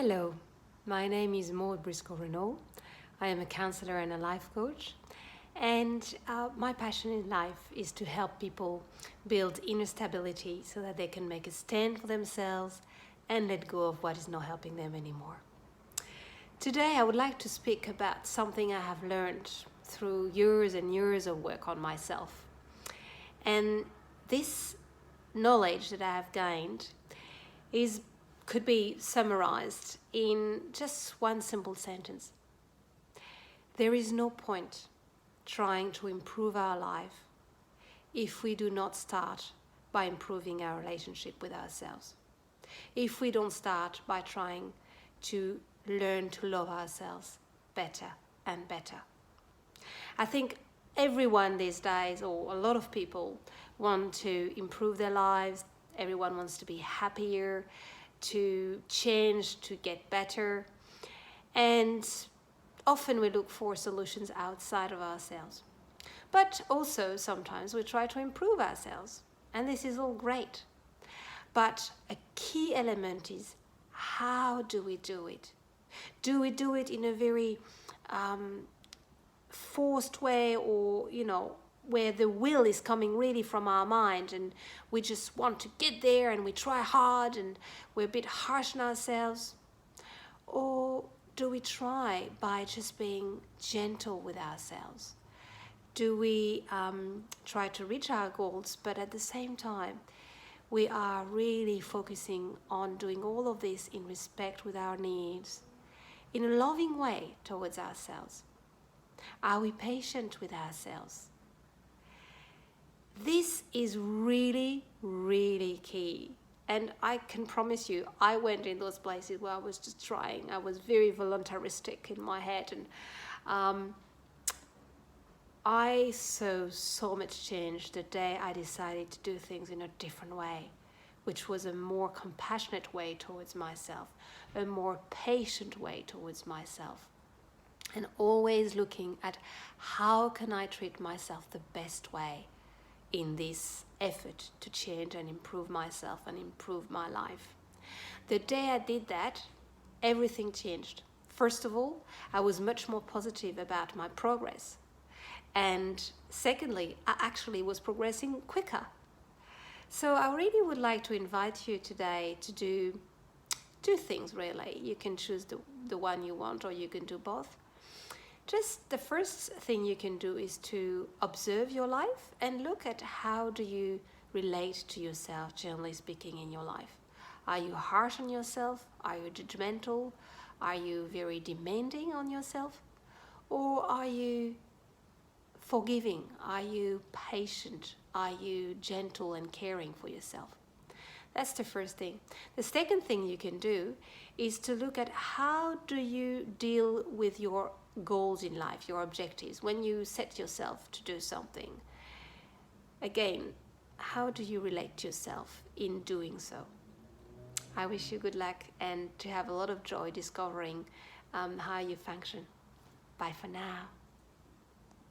Hello, my name is Maud Briscoe-Renaud. I am a counsellor and a life coach, and my passion in life is to help people build inner stability so that they can make a stand for themselves and let go of what is not helping them anymore. Today I would like to speak about something I have learned through years and years of work on myself. And this knowledge that I have gained could be summarized in just one simple sentence. There is no point trying to improve our life if we do not start by improving our relationship with ourselves. If we don't start by trying to learn to love ourselves better and better. I think everyone these days, or a lot of people, want to improve their lives. Everyone wants to be happier, to change, to get better. And often we look for solutions outside of ourselves. But also sometimes we try to improve ourselves. And this is all great. But a key element is, how do we do it? Do we do it in a very forced way, or, where the will is coming really from our mind and we just want to get there and we try hard and we're a bit harsh on ourselves? Or do we try by just being gentle with ourselves? Do we try to reach our goals, but at the same time we are really focusing on doing all of this in respect with our needs, in a loving way towards ourselves? Are we patient with ourselves? This is really, really key. And I can promise you, I went in those places where I was just trying. I was very voluntaristic in my head. And I saw so much change the day I decided to do things in a different way, which was a more compassionate way towards myself, a more patient way towards myself. And always looking at how can I treat myself the best way in this effort to change and improve myself and improve my life. The day I did that, everything changed. First of all, I was much more positive about my progress. And secondly, I actually was progressing quicker. So I really would like to invite you today to do two things, really. You can choose the one you want, or you can do both. Just the first thing you can do is to observe your life and look at how do you relate to yourself, generally speaking, in your life. Are you harsh on yourself? Are you judgmental? Are you very demanding on yourself? Or are you forgiving? Are you patient? Are you gentle and caring for yourself? That's the first thing. The second thing you can do is to look at how do you deal with your goals in life, your objectives, when you set yourself to do something. Again, how do you relate to yourself in doing so? I wish you good luck and to have a lot of joy discovering how you function. Bye for now.